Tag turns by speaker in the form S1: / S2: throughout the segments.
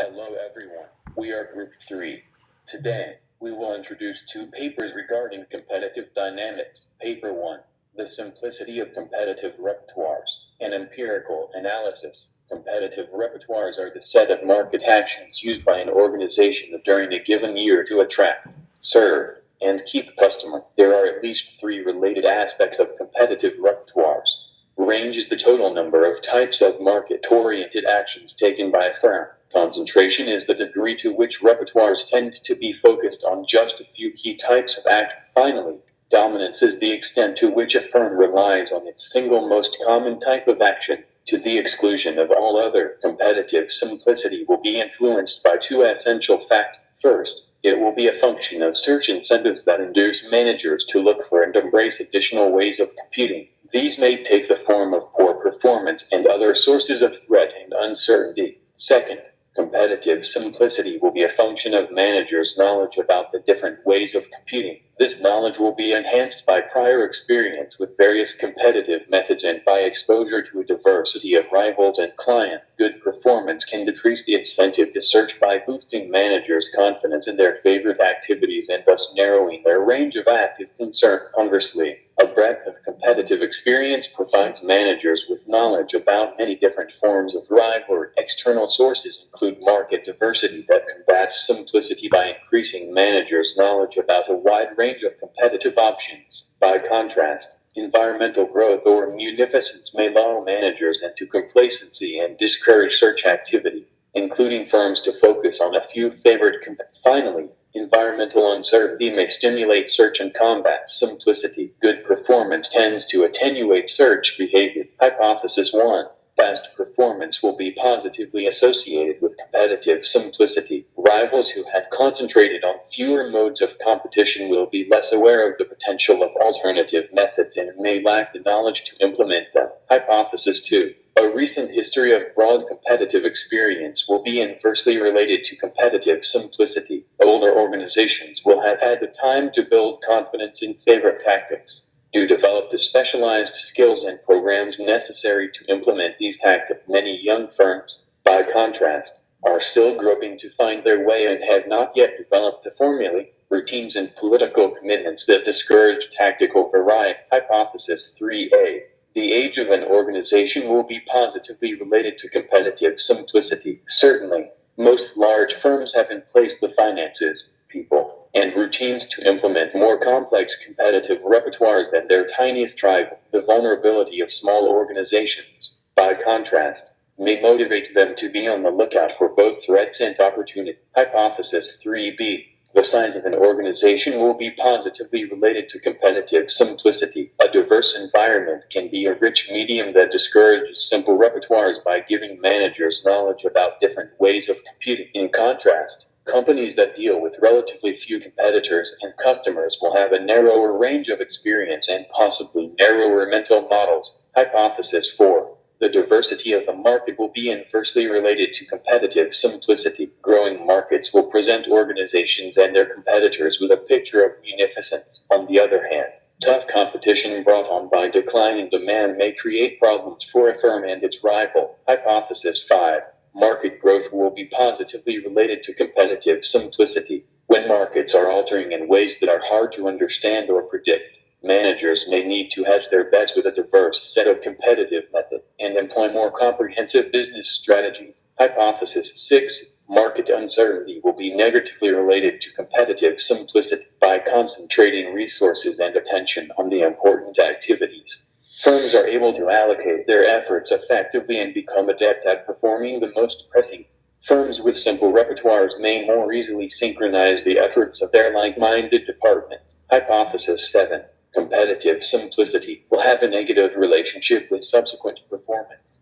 S1: Hello everyone, we are Group 3. Today, we will introduce two papers regarding competitive dynamics. Paper 1, The Simplicity of Competitive Repertoires, an empirical analysis. Competitive repertoires are the set of market actions used by an organization during a given year to attract, serve, and keep customers. There are at least three related aspects of competitive repertoires. Range is the total number of types of market-oriented actions taken by a firm. Concentration is the degree to which repertoires tend to be focused on just a few key types of act. Finally, dominance is the extent to which a firm relies on its single most common type of action, to the exclusion of all other. Competitive simplicity will be influenced by two essential factors. First, it will be a function of search incentives that induce managers to look for and embrace additional ways of competing. These may take the form of poor performance and other sources of threat and uncertainty. Second, competitive simplicity will be a function of managers' knowledge about the different ways of competing. This knowledge will be enhanced by prior experience with various competitive methods and by exposure to a diversity of rivals and clients. Good performance can decrease the incentive to search by boosting managers' confidence in their favorite activities and thus narrowing their range of active concern. Conversely, a breadth of competitive experience provides managers with knowledge about many different forms of rivalry. External sources include market diversity that combats simplicity by increasing managers' knowledge about a wide range of competitive options. By contrast, environmental growth or munificence may lull managers into complacency and discourage search activity, including firms to focus on a few favored competitors. Finally, environmental uncertainty may stimulate search and combat simplicity. Good performance tends to attenuate search behavior. Hypothesis 1. Past performance will be positively associated with competitive simplicity. Rivals who had concentrated on fewer modes of competition will be less aware of the potential of alternative methods and may lack the knowledge to implement them. Hypothesis 2. A recent history of broad competitive experience will be inversely related to competitive simplicity. Older organizations will have had the time to build confidence in favorite tactics. To develop the specialized skills and programs necessary to implement these tactics. Many young firms, by contrast, are still groping to find their way and have not yet developed the formulae, routines, and political commitments that discourage tactical variety. Hypothesis 3a. The age of an organization will be positively related to competitive simplicity. Certainly, most large firms have in place the finances, people, and routines to implement more complex competitive repertoires than their tiniest rival. The vulnerability of small organizations, by contrast, may motivate them to be on the lookout for both threats and opportunity. Hypothesis 3b. The size of an organization will be positively related to competitive simplicity. A diverse environment can be a rich medium that discourages simple repertoires by giving managers knowledge about different ways of competing. In contrast, companies that deal with relatively few competitors and customers will have a narrower range of experience and possibly narrower mental models. Hypothesis 4. The diversity of the market will be inversely related to competitive simplicity. Growing markets will present organizations and their competitors with a picture of munificence. On the other hand, tough competition brought on by declining demand may create problems for a firm and its rival. Hypothesis 5. Market growth will be positively related to competitive simplicity. When markets are altering in ways that are hard to understand or predict, managers may need to hedge their bets with a diverse set of competitive methods and employ more comprehensive business strategies. Hypothesis 6. Market uncertainty will be negatively related to competitive simplicity. By concentrating resources and attention on the important activities, firms are able to allocate their efforts effectively and become adept at performing the most pressing. Firms with simple repertoires may more easily synchronize the efforts of their like-minded departments. Hypothesis 7. Competitive simplicity will have a negative relationship with subsequent performance.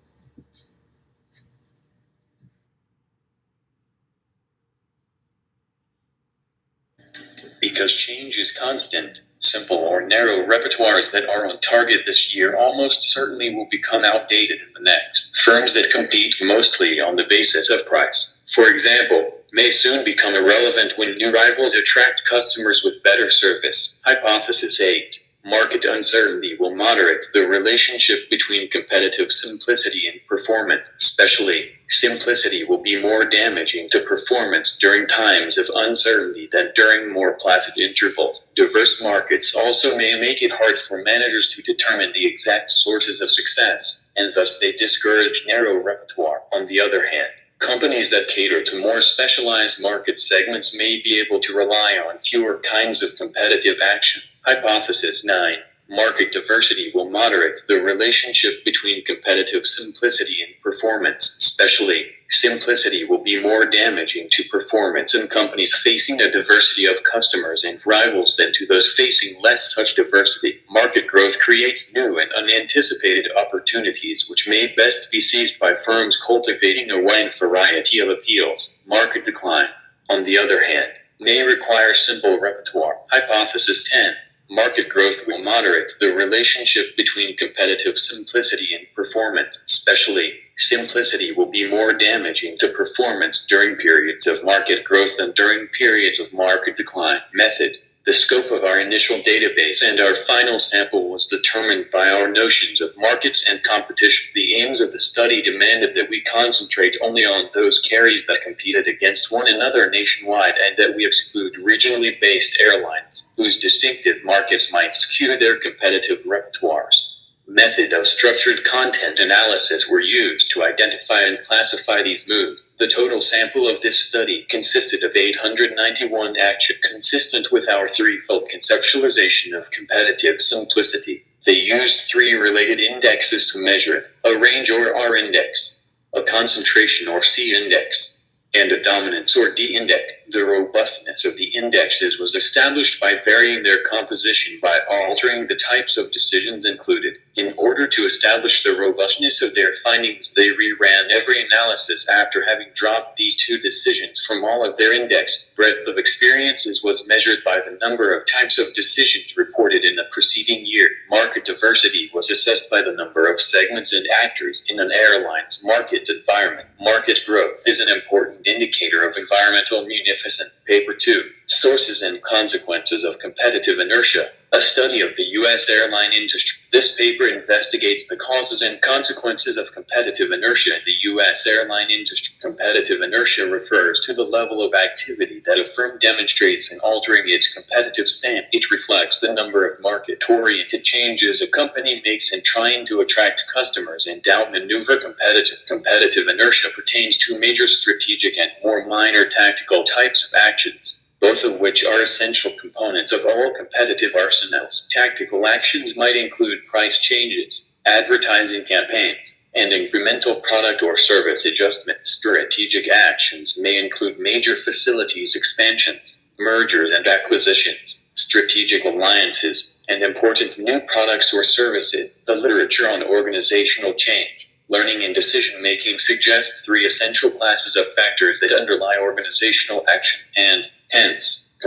S1: Because change is constant, simple or narrow repertoires that are on target this year almost certainly will become outdated in the next. Firms that compete mostly on the basis of price, for example, may soon become irrelevant when new rivals attract customers with better service. Hypothesis 8. Market uncertainty will moderate the relationship between competitive simplicity and performance. Especially, simplicity will be more damaging to performance during times of uncertainty than during more placid intervals. Diverse markets also may make it hard for managers to determine the exact sources of success, and thus they discourage narrow repertoire. On the other hand, companies that cater to more specialized market segments may be able to rely on fewer kinds of competitive action. Hypothesis 9. Market diversity will moderate the relationship between competitive simplicity and performance. Especially, simplicity will be more damaging to performance in companies facing a diversity of customers and rivals than to those facing less such diversity. Market growth creates new and unanticipated opportunities which may best be seized by firms cultivating a wide variety of appeals. Market decline, on the other hand, may require simple repertoire. Hypothesis 10. Market growth will moderate the relationship between competitive simplicity and performance. Especially, simplicity will be more damaging to performance during periods of market growth than during periods of market decline. Method. The scope of our initial database and our final sample was determined by our notions of markets and competition. The aims of the study demanded that we concentrate only on those carriers that competed against one another nationwide and that we exclude regionally based airlines, whose distinctive markets might skew their competitive repertoires. Method of structured content analysis were used to identify and classify these moves. The total sample of this study consisted of 891 actions consistent with our threefold conceptualization of competitive simplicity. They used three related indexes to measure it: a range or R index, a concentration or C index, and a dominance or D index. The robustness of the indexes was established by varying their composition by altering the types of decisions included. In order to establish the robustness of their findings, they reran every analysis after having dropped these two decisions from all of their index. Breadth of experiences was measured by the number of types of decisions reported in the preceding year. Market diversity was assessed by the number of segments and actors in an airline's market environment. Market growth is an important indicator of environmental munificence. Paper 2. Sources and consequences of competitive inertia. A study of the U.S. airline industry. This paper investigates the causes and consequences of competitive inertia in the U.S. airline industry. Competitive inertia refers to the level of activity that a firm demonstrates in altering its competitive stance. It reflects the number of market-oriented changes a company makes in trying to attract customers and outmaneuver competitive inertia pertains to major strategic and more minor tactical types of actions, both of which are essential components of all competitive arsenals. Tactical actions might include price changes, advertising campaigns, and incremental product or service adjustments. Strategic actions may include major facilities expansions, mergers and acquisitions, strategic alliances, and important new products or services. The literature on organizational change, learning and decision-making suggests three essential classes of factors that underlie organizational action, and hence,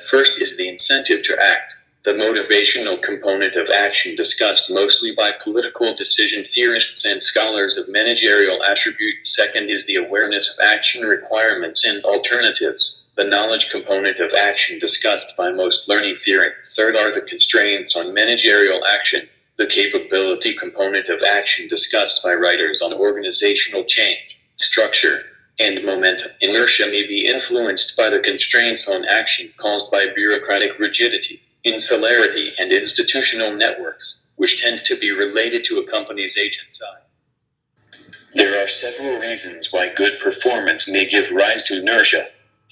S1: first is the incentive to act, the motivational component of action discussed mostly by political decision theorists and scholars of managerial attributes. Second is the awareness of action requirements and alternatives, the knowledge component of action discussed by most learning theory. Third are the constraints on managerial action, the capability component of action discussed by writers on organizational change, structure, and momentum. Inertia may be influenced by the constraints on action caused by bureaucratic rigidity, insularity, and institutional networks, which tend to be related to a company's agent size. There are several reasons why good performance may give rise to inertia.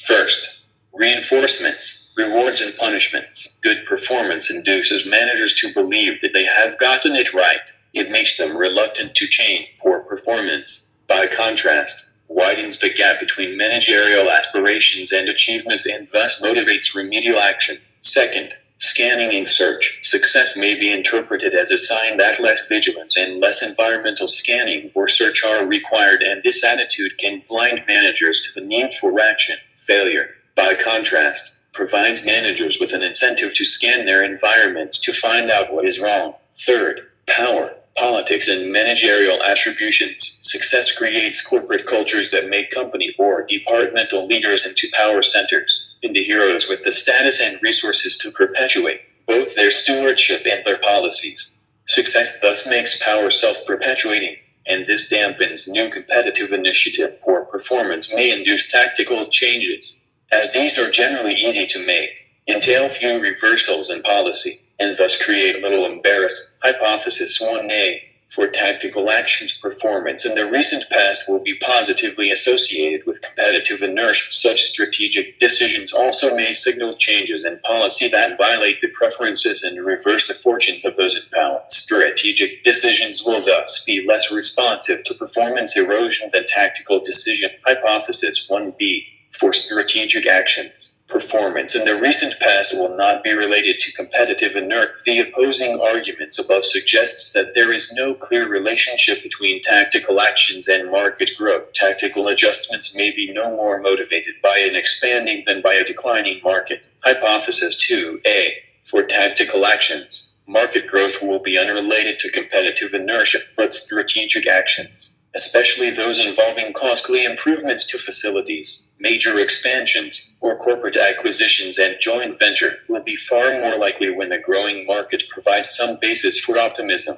S1: First, reinforcements, rewards and punishments. Good performance induces managers to believe that they have gotten it right. It makes them reluctant to change. Poor performance, by contrast, widens the gap between managerial aspirations and achievements and thus motivates remedial action. Second, scanning and search. Success may be interpreted as a sign that less vigilance and less environmental scanning or search are required, and this attitude can blind managers to the need for action. Failure, by contrast, provides managers with an incentive to scan their environments to find out what is wrong. Third, power, politics, and managerial attributions. Success creates corporate cultures that make company or departmental leaders into power centers, into heroes with the status and resources to perpetuate both their stewardship and their policies. Success thus makes power self-perpetuating, and this dampens new competitive initiative. Poor performance may induce tactical changes, as these are generally easy to make, entail few reversals in policy, and thus create little embarrassment. Hypothesis 1a. For tactical actions, performance in the recent past will be positively associated with competitive inertia. Such strategic decisions also may signal changes in policy that violate the preferences and reverse the fortunes of those in power. Strategic decisions will thus be less responsive to performance erosion than tactical decisions. Hypothesis 1b. For strategic actions, performance in the recent past will not be related to competitive inertia. The opposing arguments above suggests that there is no clear relationship between tactical actions and market growth. Tactical adjustments may be no more motivated by an expanding than by a declining market. Hypothesis 2a. For tactical actions, market growth will be unrelated to competitive inertia, but strategic actions, especially those involving costly improvements to facilities, major expansions, or corporate acquisitions and joint venture, will be far more likely when the growing market provides some basis for optimism.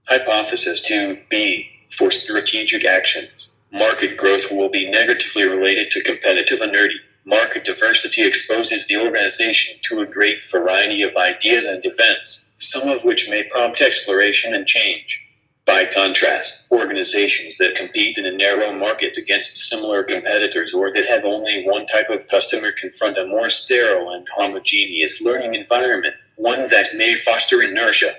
S1: Hypothesis 2b. For strategic actions, market growth will be negatively related to competitive inertia. Market diversity exposes the organization to a great variety of ideas and events, some of which may prompt exploration and change. By contrast, organizations that compete in a narrow market against similar competitors or that have only one type of customer confront a more sterile and homogeneous learning environment, one that may foster inertia.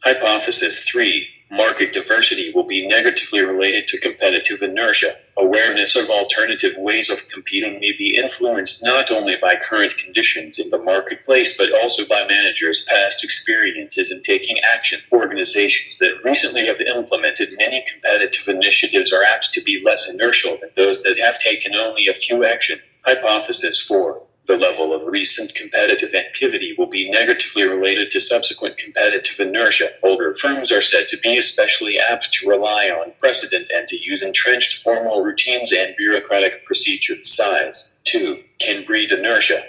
S1: Hypothesis 3. Market diversity will be negatively related to competitive inertia. Awareness of alternative ways of competing may be influenced not only by current conditions in the marketplace but also by managers' past experiences in taking action. Organizations that recently have implemented many competitive initiatives are apt to be less inertial than those that have taken only a few actions. Hypothesis 4. The level of recent competitive activity will be negatively related to subsequent competitive inertia. Older firms are said to be especially apt to rely on precedent and to use entrenched formal routines and bureaucratic procedures. Size, too, can breed inertia.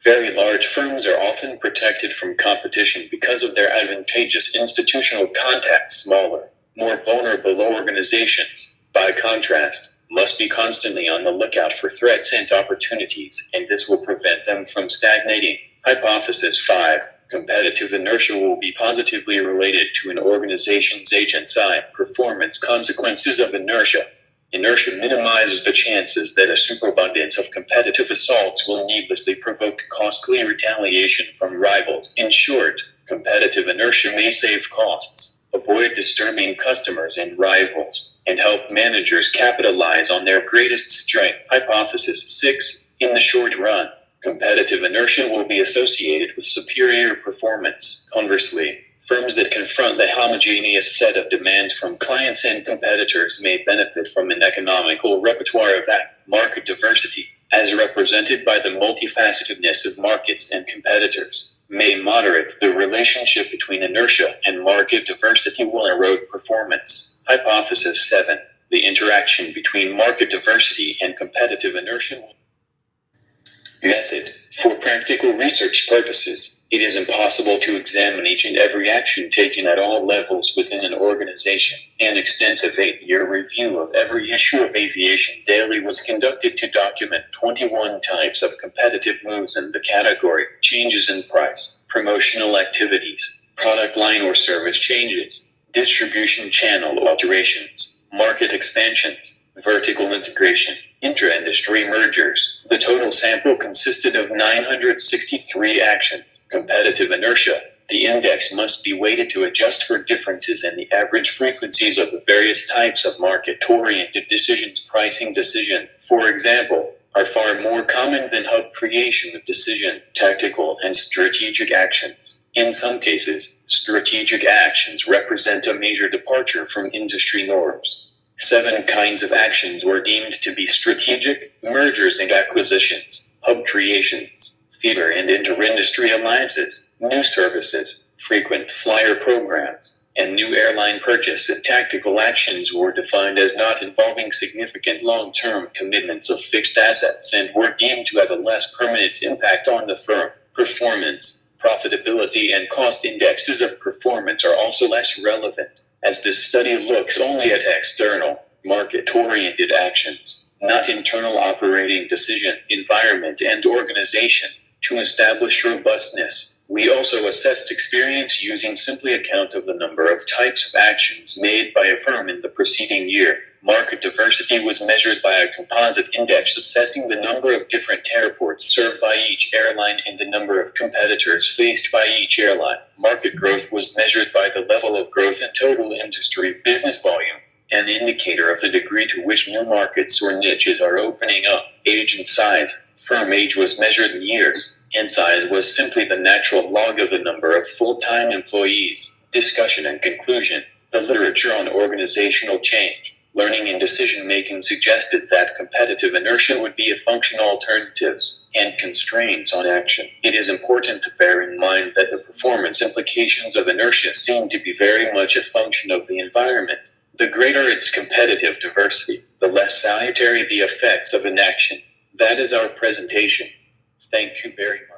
S1: Very large firms are often protected from competition because of their advantageous institutional contacts. Smaller, more vulnerable organizations, by contrast, must be constantly on the lookout for threats and opportunities, and this will prevent them from stagnating. Hypothesis 5. Competitive inertia will be positively related to an organization's age and size. Performance consequences of inertia. Inertia minimizes the chances that a superabundance of competitive assaults will needlessly provoke costly retaliation from rivals. In short, competitive inertia may save costs, avoid disturbing customers and rivals, and help managers capitalize on their greatest strength. Hypothesis 6. In the short run, competitive inertia will be associated with superior performance. Conversely, firms that confront the homogeneous set of demands from clients and competitors may benefit from an economical repertoire of market diversity, as represented by the multifacetedness of markets and competitors. May moderate the relationship between inertia and market diversity will erode performance. Hypothesis 7. The interaction between market diversity and competitive inertia. Method. For practical research purposes, it is impossible to examine each and every action taken at all levels within an organization. An extensive 8-year review of every issue of Aviation Daily was conducted to document 21 types of competitive moves in the category: changes in price, promotional activities, product line or service changes, distribution channel alterations, market expansions, vertical integration, intra-industry mergers. The total sample consisted of 963 actions. Competitive inertia. The index must be weighted to adjust for differences in the average frequencies of the various types of market-oriented decisions. Pricing decision, for example, are far more common than hub creation of decision, tactical, and strategic actions. In some cases, strategic actions represent a major departure from industry norms. 7 kinds of actions were deemed to be strategic: mergers and acquisitions, hub creations, feeder and inter-industry alliances, new services, frequent flyer programs, and new airline purchases. Tactical actions were defined as not involving significant long-term commitments of fixed assets and were deemed to have a less permanent impact on the firm. Performance. Profitability and cost indexes of performance are also less relevant, as this study looks only at external, market-oriented actions, not internal operating decision, environment, and organization. To establish robustness, we also assessed experience using simply a count of the number of types of actions made by a firm in the preceding year. Market diversity was measured by a composite index assessing the number of different airports served by each airline and the number of competitors faced by each airline. Market growth was measured by the level of growth in total industry business volume, an indicator of the degree to which new markets or niches are opening up. Age and size. Firm age was measured in years, and size was simply the natural log of the number of full-time employees. Discussion and conclusion. The literature on organizational change, learning and decision-making suggested that competitive inertia would be a function of alternatives and constraints on action. It is important to bear in mind that the performance implications of inertia seem to be very much a function of the environment. The greater its competitive diversity, the less salutary the effects of inaction. That is our presentation. Thank you very much.